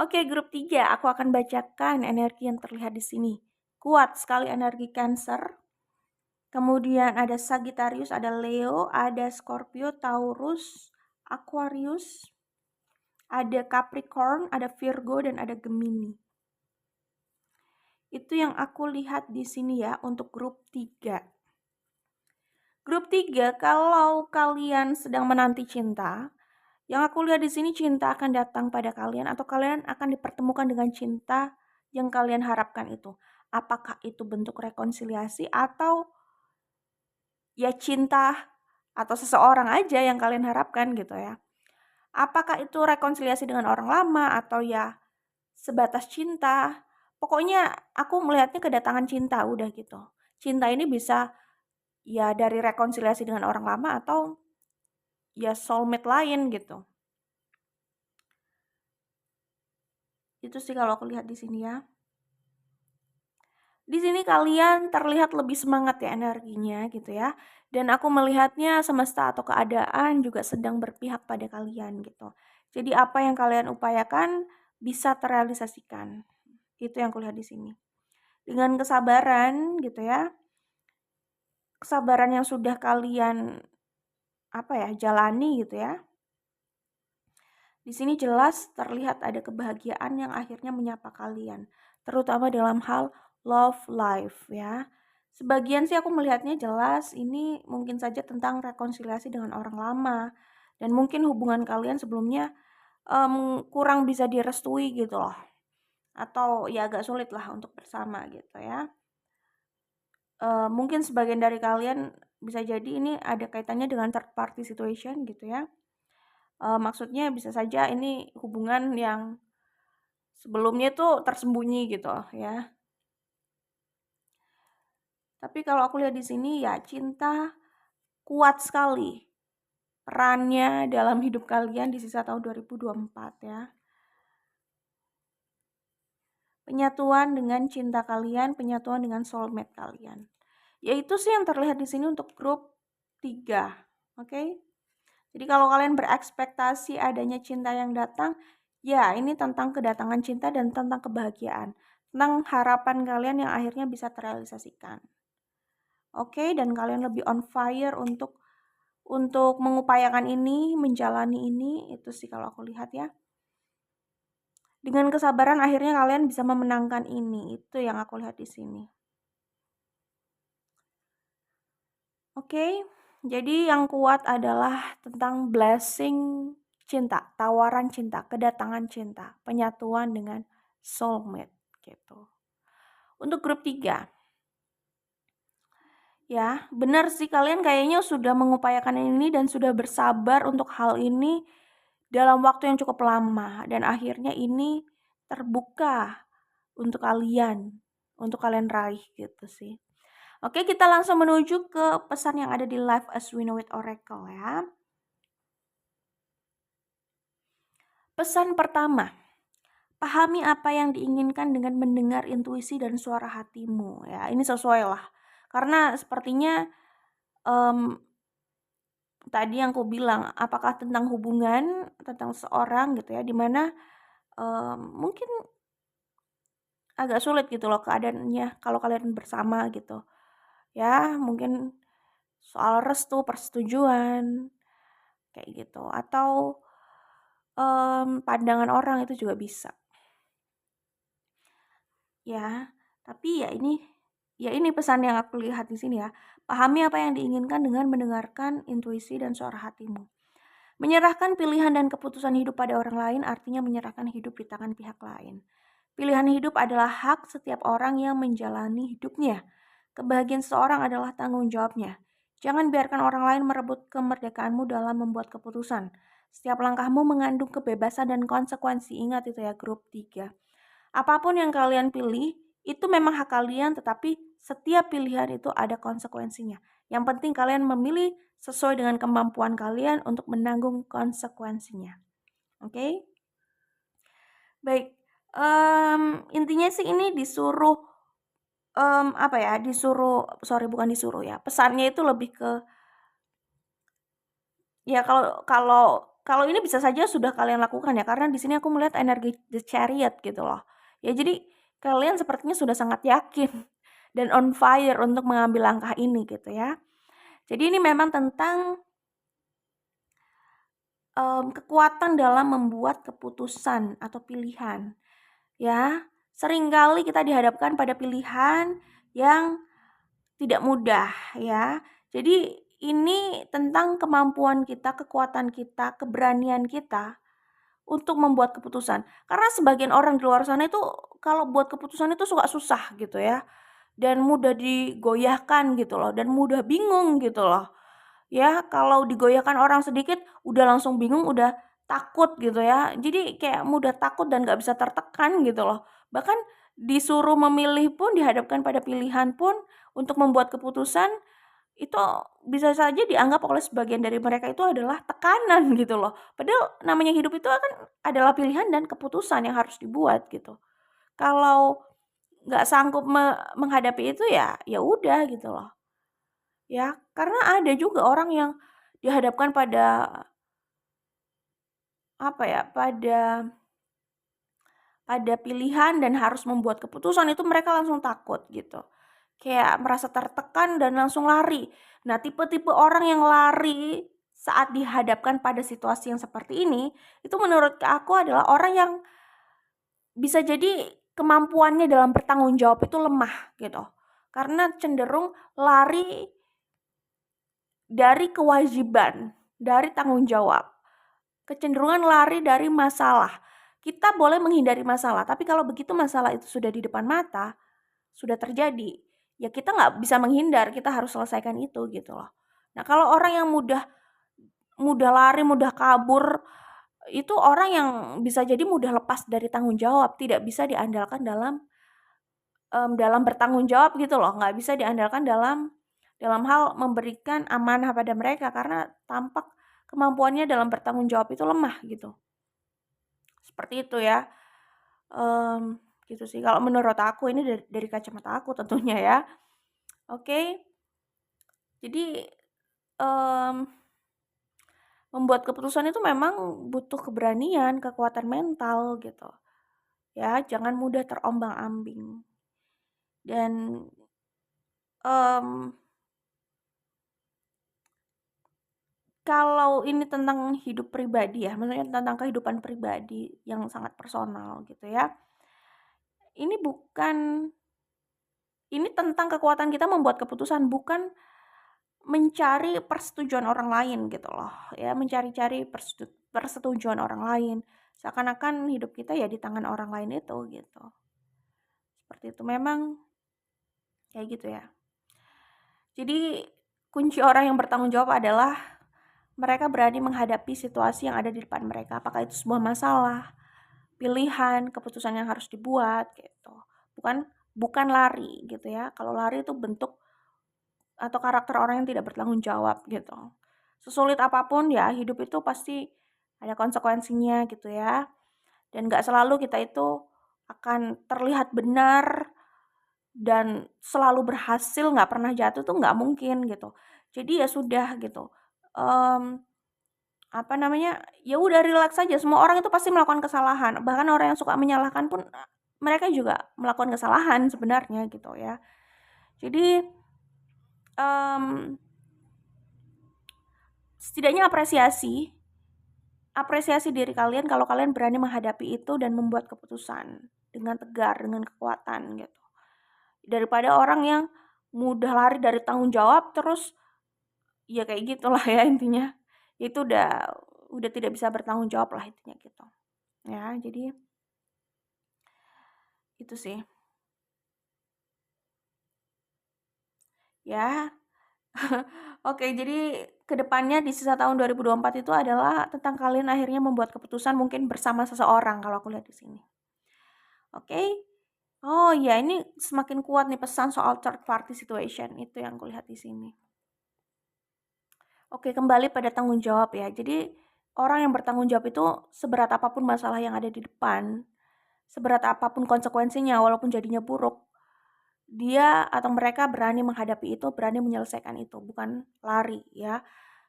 Oke, grup 3, aku akan bacakan energi yang terlihat di sini. Kuat sekali energi Cancer. Kemudian ada Sagittarius, ada Leo, ada Scorpio, Taurus, Aquarius, ada Capricorn, ada Virgo, dan ada Gemini. Itu yang aku lihat di sini ya untuk grup 3. Grup 3, kalau kalian sedang menanti cinta, yang aku lihat di sini cinta akan datang pada kalian atau kalian akan dipertemukan dengan cinta yang kalian harapkan itu. Apakah itu bentuk rekonsiliasi atau ya cinta atau seseorang aja yang kalian harapkan gitu ya. Apakah itu rekonsiliasi dengan orang lama atau ya sebatas cinta? Pokoknya aku melihatnya kedatangan cinta udah gitu. Cinta ini bisa ya dari rekonsiliasi dengan orang lama atau ya soulmate lain gitu. Itu sih kalau aku lihat di sini ya. Di sini kalian terlihat lebih semangat ya energinya gitu ya. Dan aku melihatnya semesta atau keadaan juga sedang berpihak pada kalian gitu. Jadi apa yang kalian upayakan bisa terrealisasikan. Itu yang kulihat di sini. Dengan kesabaran gitu ya. Kesabaran yang sudah kalian jalani gitu ya. Di sini jelas terlihat ada kebahagiaan yang akhirnya menyapa kalian, terutama dalam hal love life ya. Sebagian sih aku melihatnya jelas ini mungkin saja tentang rekonsiliasi dengan orang lama dan mungkin hubungan kalian sebelumnya kurang bisa direstui gitu loh. Atau ya agak sulit lah untuk bersama gitu ya. Mungkin sebagian dari kalian bisa jadi ini ada kaitannya dengan third party situation gitu ya. Maksudnya bisa saja ini hubungan yang sebelumnya tuh tersembunyi gitu ya. Tapi kalau aku lihat di sini ya cinta kuat sekali perannya dalam hidup kalian di sisa tahun 2024 ya. Penyatuan dengan cinta kalian, penyatuan dengan soulmate kalian. Ya itu sih yang terlihat di sini untuk grup 3. Oke? Jadi kalau kalian berekspektasi adanya cinta yang datang, ya ini tentang kedatangan cinta dan tentang kebahagiaan. Tentang harapan kalian yang akhirnya bisa terrealisasikan. Oke, dan kalian lebih on fire untuk mengupayakan ini, menjalani ini, itu sih kalau aku lihat ya. Dengan kesabaran akhirnya kalian bisa memenangkan ini, itu yang aku lihat di sini. Oke, jadi yang kuat adalah tentang blessing cinta, tawaran cinta, kedatangan cinta, penyatuan dengan soulmate gitu. Untuk grup 3, ya benar sih kalian kayaknya sudah mengupayakan ini dan sudah bersabar untuk hal ini dalam waktu yang cukup lama dan akhirnya ini terbuka untuk kalian raih gitu sih. Oke, kita langsung menuju ke pesan yang ada di Live as We Know It Oracle ya. Pesan pertama, pahami apa yang diinginkan dengan mendengar intuisi dan suara hatimu ya. Ini sesuai lah. Karena sepertinya tadi yang aku bilang, apakah tentang hubungan, tentang seorang gitu ya, dimana mungkin agak sulit gitu loh keadaannya kalau kalian bersama gitu. Ya, mungkin soal restu, persetujuan, kayak gitu. Atau pandangan orang itu juga bisa. Ya, tapi ya ini pesan yang aku lihat di sini ya. Pahami apa yang diinginkan dengan mendengarkan intuisi dan suara hatimu. Menyerahkan pilihan dan keputusan hidup pada orang lain artinya menyerahkan hidup di tangan pihak lain. Pilihan hidup adalah hak setiap orang yang menjalani hidupnya. Kebahagiaan seorang adalah tanggung jawabnya. Jangan biarkan orang lain merebut kemerdekaanmu dalam membuat keputusan. Setiap langkahmu mengandung kebebasan dan konsekuensi. Ingat itu ya, grup 3. Apapun yang kalian pilih, itu memang hak kalian, tetapi setiap pilihan itu ada konsekuensinya. Yang penting kalian memilih sesuai dengan kemampuan kalian untuk menanggung konsekuensinya. Oke? Baik, intinya sih ini disuruh, pesannya itu lebih ke, ya kalau ini bisa saja sudah kalian lakukan ya, karena di sini aku melihat energi The Chariot gitu loh. Ya jadi kalian sepertinya sudah sangat yakin dan on fire untuk mengambil langkah ini gitu ya. Jadi ini memang tentang kekuatan dalam membuat keputusan atau pilihan. Ya, seringkali kita dihadapkan pada pilihan yang tidak mudah ya. Jadi ini tentang kemampuan kita, kekuatan kita, keberanian kita untuk membuat keputusan. Karena sebagian orang di luar sana itu kalau buat keputusan itu suka susah gitu ya. Dan mudah digoyahkan gitu loh, dan mudah bingung gitu loh. Ya, kalau digoyahkan orang sedikit udah langsung bingung, udah takut gitu ya. Jadi kayak mudah takut dan gak bisa tertekan gitu loh. Bahkan disuruh memilih pun, dihadapkan pada pilihan pun untuk membuat keputusan, itu bisa saja dianggap oleh sebagian dari mereka itu adalah tekanan gitu loh. Padahal namanya hidup itu kan adalah pilihan dan keputusan yang harus dibuat gitu. Kalau nggak sanggup menghadapi itu ya, ya udah gitu loh. Ya, karena ada juga orang yang dihadapkan pada apa ya, pada pilihan dan harus membuat keputusan itu mereka langsung takut gitu. Kayak merasa tertekan dan langsung lari. Nah, tipe-tipe orang yang lari saat dihadapkan pada situasi yang seperti ini, itu menurut aku adalah orang yang bisa jadi kemampuannya dalam bertanggung jawab itu lemah gitu. Karena cenderung lari dari kewajiban, dari tanggung jawab. Kecenderungan lari dari masalah. Kita boleh menghindari masalah, tapi kalau begitu masalah itu sudah di depan mata, sudah terjadi, ya kita nggak bisa menghindar, kita harus selesaikan itu gitu loh. Nah, kalau orang yang mudah mudah lari, mudah kabur, itu orang yang bisa jadi mudah lepas dari tanggung jawab, tidak bisa diandalkan dalam bertanggung jawab gitu loh, nggak bisa diandalkan dalam hal memberikan amanah pada mereka karena tampak kemampuannya dalam bertanggung jawab itu lemah gitu. Seperti itu ya. Gitu sih kalau menurut aku, ini dari kacamata aku tentunya ya. Oke. Jadi, membuat keputusan itu memang butuh keberanian, kekuatan mental gitu. Ya, jangan mudah terombang-ambing. Dan, mmm, kalau ini tentang hidup pribadi ya, maksudnya tentang kehidupan pribadi yang sangat personal gitu ya. Ini bukan ini tentang kekuatan kita membuat keputusan, bukan mencari persetujuan orang lain gitu loh, ya mencari-cari persetujuan orang lain. Seakan-akan hidup kita ya di tangan orang lain itu gitu. Seperti itu memang kayak gitu ya. Jadi kunci orang yang bertanggung jawab adalah mereka berani menghadapi situasi yang ada di depan mereka. Apakah itu sebuah masalah, pilihan, keputusan yang harus dibuat gitu. Bukan bukan lari gitu ya. Kalau lari itu bentuk atau karakter orang yang tidak bertanggung jawab gitu. Sesulit apapun ya hidup itu pasti ada konsekuensinya gitu ya. Dan gak selalu kita itu akan terlihat benar dan selalu berhasil, gak pernah jatuh tuh gak mungkin gitu. Jadi ya sudah gitu. Apa namanya, ya udah rileks saja, semua orang itu pasti melakukan kesalahan. Bahkan orang yang suka menyalahkan pun mereka juga melakukan kesalahan sebenarnya gitu ya. Jadi setidaknya apresiasi diri kalian kalau kalian berani menghadapi itu dan membuat keputusan dengan tegar, dengan kekuatan gitu. Daripada orang yang mudah lari dari tanggung jawab terus ya kayak gitulah ya intinya. Itu udah tidak bisa bertanggung jawab lah intinya gitu. Ya, jadi itu sih. Ya. Oke, jadi kedepannya di sisa tahun 2024 itu adalah tentang kalian akhirnya membuat keputusan mungkin bersama seseorang kalau aku lihat di sini. Oke. Oh ya, ini semakin kuat nih pesan soal third party situation, itu yang aku lihat di sini. Oke, kembali pada tanggung jawab ya. Jadi orang yang bertanggung jawab itu seberat apapun masalah yang ada di depan, seberat apapun konsekuensinya walaupun jadinya buruk, dia atau mereka berani menghadapi itu, berani menyelesaikan itu, bukan lari ya.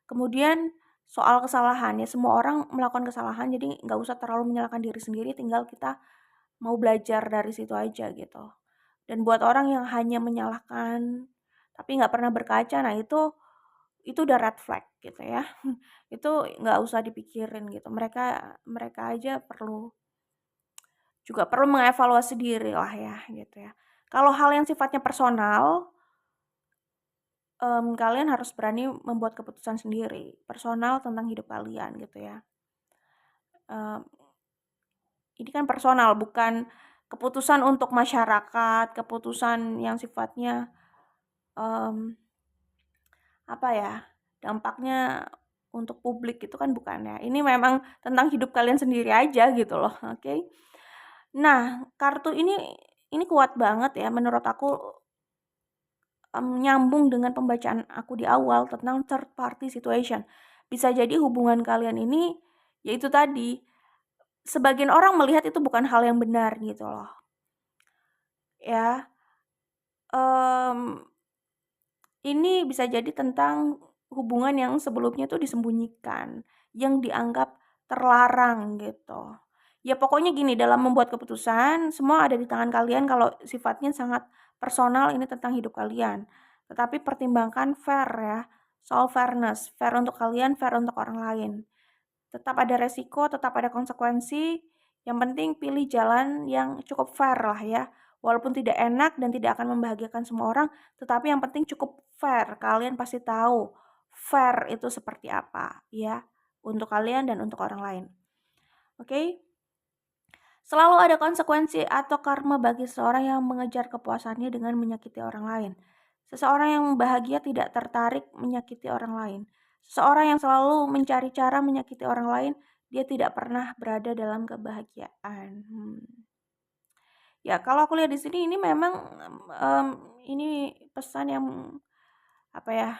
Kemudian soal kesalahan ya, semua orang melakukan kesalahan, jadi nggak usah terlalu menyalahkan diri sendiri, tinggal kita mau belajar dari situ aja gitu. Dan buat orang yang hanya menyalahkan tapi nggak pernah berkaca, nah itu udah red flag gitu ya. Itu nggak usah dipikirin gitu. Mereka aja perlu mengevaluasi diri lah ya gitu ya. Kalau hal yang sifatnya personal, kalian harus berani membuat keputusan sendiri, personal tentang hidup kalian gitu ya. Ini kan personal, bukan keputusan untuk masyarakat, keputusan yang sifatnya apa ya, dampaknya untuk publik itu kan bukan ya. Ini memang tentang hidup kalian sendiri aja gitu loh, oke. Nah, kartu ini kuat banget ya menurut aku, nyambung dengan pembacaan aku di awal tentang third party situation. Bisa jadi hubungan kalian ini, ya itu tadi, sebagian orang melihat itu bukan hal yang benar gitu loh, ya. Mmm Ini bisa jadi tentang hubungan yang sebelumnya tuh disembunyikan, yang dianggap terlarang gitu. Ya pokoknya gini, dalam membuat keputusan, semua ada di tangan kalian kalau sifatnya sangat personal ini tentang hidup kalian. Tetapi pertimbangkan fair ya, soal fairness, fair untuk kalian, fair untuk orang lain. Tetap ada resiko, tetap ada konsekuensi, yang penting pilih jalan yang cukup fair lah ya. Walaupun tidak enak dan tidak akan membahagiakan semua orang, tetapi yang penting cukup fair. Kalian pasti tahu fair itu seperti apa ya, untuk kalian dan untuk orang lain. Oke? Selalu ada konsekuensi atau karma bagi seseorang yang mengejar kepuasannya dengan menyakiti orang lain. Seseorang yang bahagia tidak tertarik menyakiti orang lain. Seseorang yang selalu mencari cara menyakiti orang lain, dia tidak pernah berada dalam kebahagiaan. Ya, kalau aku lihat di sini ini memang ini pesan yang apa ya,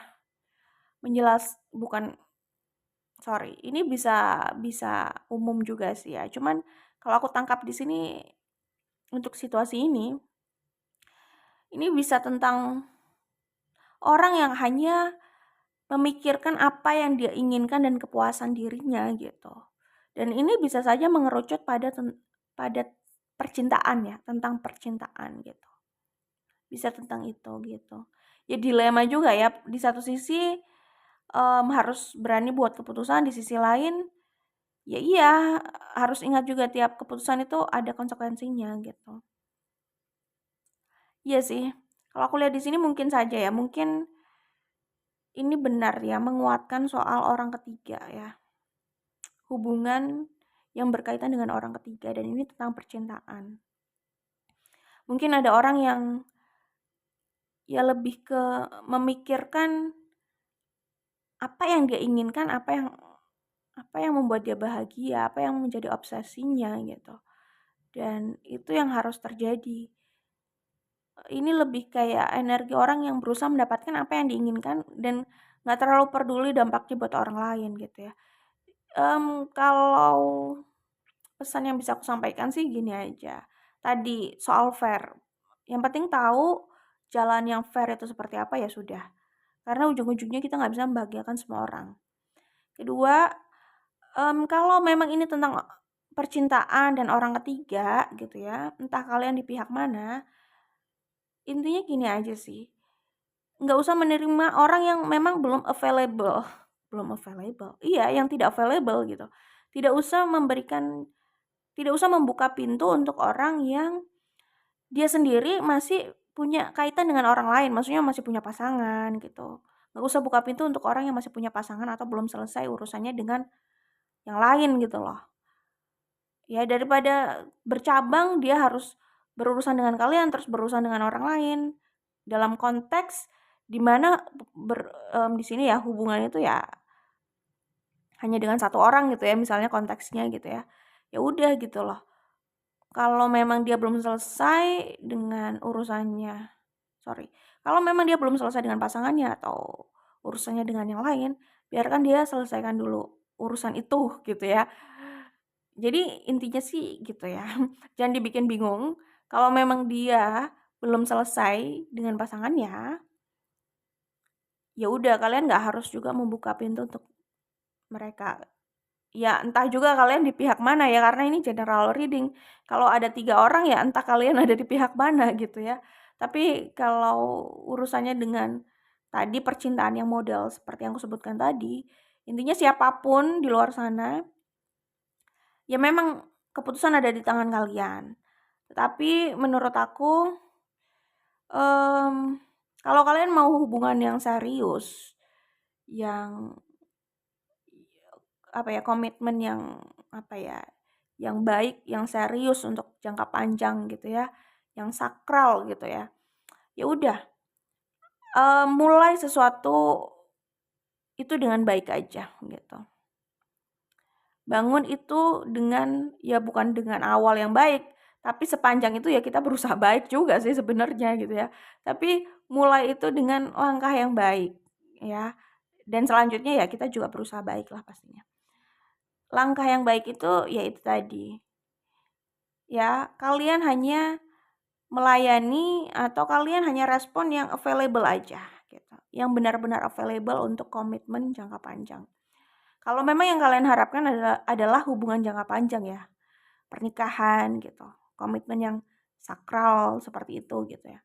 bukan, sorry, ini bisa bisa umum juga sih ya. Cuman kalau aku tangkap di sini untuk situasi ini bisa tentang orang yang hanya memikirkan apa yang dia inginkan dan kepuasan dirinya gitu. Dan ini bisa saja mengerucut pada percintaan ya, tentang percintaan gitu. Bisa tentang itu gitu. Ya dilema juga ya, di satu sisi harus berani buat keputusan, di sisi lain ya iya harus ingat juga tiap keputusan itu ada konsekuensinya gitu. Iya sih, kalau aku lihat di sini mungkin saja ya, mungkin ini benar ya, menguatkan soal orang ketiga ya. Hubungan yang berkaitan dengan orang ketiga dan ini tentang percintaan. Mungkin ada orang yang ya lebih ke memikirkan apa yang dia inginkan, apa yang membuat dia bahagia, apa yang menjadi obsesinya gitu. Dan itu yang harus terjadi. Ini lebih kayak energi orang yang berusaha mendapatkan apa yang diinginkan dan nggak terlalu peduli dampaknya buat orang lain gitu ya. Kalau pesan yang bisa aku sampaikan sih gini aja. Tadi soal fair. Yang penting tahu jalan yang fair itu seperti apa ya sudah. Karena ujung-ujungnya kita nggak bisa membahagiakan semua orang. Kedua, kalau memang ini tentang percintaan dan orang ketiga gitu ya, entah kalian di pihak mana, intinya gini aja sih. Nggak usah menerima orang yang memang belum available. Belum available. Iya, yang tidak available gitu. Tidak usah membuka pintu untuk orang yang dia sendiri masih punya kaitan dengan orang lain, maksudnya masih punya pasangan gitu. Nggak usah buka pintu untuk orang yang masih punya pasangan atau belum selesai urusannya dengan yang lain gitu loh. Ya daripada bercabang dia harus berurusan dengan kalian, terus berurusan dengan orang lain. Dalam konteks di mana di sini ya hubungan itu ya hanya dengan satu orang gitu ya, misalnya konteksnya gitu ya. Ya udah gitu loh. Kalau memang dia belum selesai dengan urusannya, sorry, kalau memang dia belum selesai dengan pasangannya atau urusannya dengan yang lain, biarkan dia selesaikan dulu urusan itu gitu ya. Jadi intinya sih gitu ya, jangan dibikin bingung. Kalau memang dia belum selesai dengan pasangannya, ya udah kalian nggak harus juga membuka pintu untuk mereka. Ya entah juga kalian di pihak mana ya, karena ini general reading. Kalau ada 3 orang ya entah kalian ada di pihak mana gitu ya. Tapi kalau urusannya dengan tadi percintaan yang model seperti yang aku sebutkan tadi, intinya siapapun di luar sana, ya memang keputusan ada di tangan kalian. Tetapi menurut aku, mmm, Kalau kalian mau hubungan yang serius, yang komitmen yang yang baik, yang serius untuk jangka panjang gitu ya, yang sakral gitu ya. Ya udah, mulai sesuatu itu dengan baik aja gitu. Bangun itu dengan ya bukan dengan awal yang baik, tapi sepanjang itu ya kita berusaha baik juga sih sebenarnya gitu ya. Tapi mulai itu dengan langkah yang baik ya. Dan selanjutnya ya kita juga berusaha baik lah pastinya. Langkah yang baik itu ya itu tadi. Ya, kalian hanya melayani atau kalian hanya respon yang available aja gitu. Yang benar-benar available untuk komitmen jangka panjang. Kalau memang yang kalian harapkan adalah hubungan jangka panjang ya, pernikahan gitu, komitmen yang sakral seperti itu gitu ya.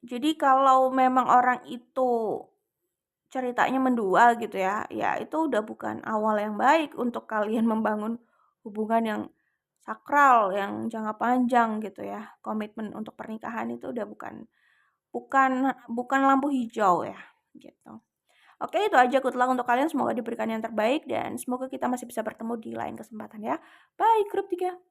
Jadi kalau memang orang itu ceritanya mendua gitu ya, ya itu udah bukan awal yang baik untuk kalian membangun hubungan yang sakral, yang jangka panjang gitu ya. Komitmen untuk pernikahan itu udah bukan bukan lampu hijau ya, gitu. Oke, itu aja good luck untuk kalian, semoga diberikan yang terbaik dan semoga kita masih bisa bertemu di lain kesempatan ya. Bye, grup 3.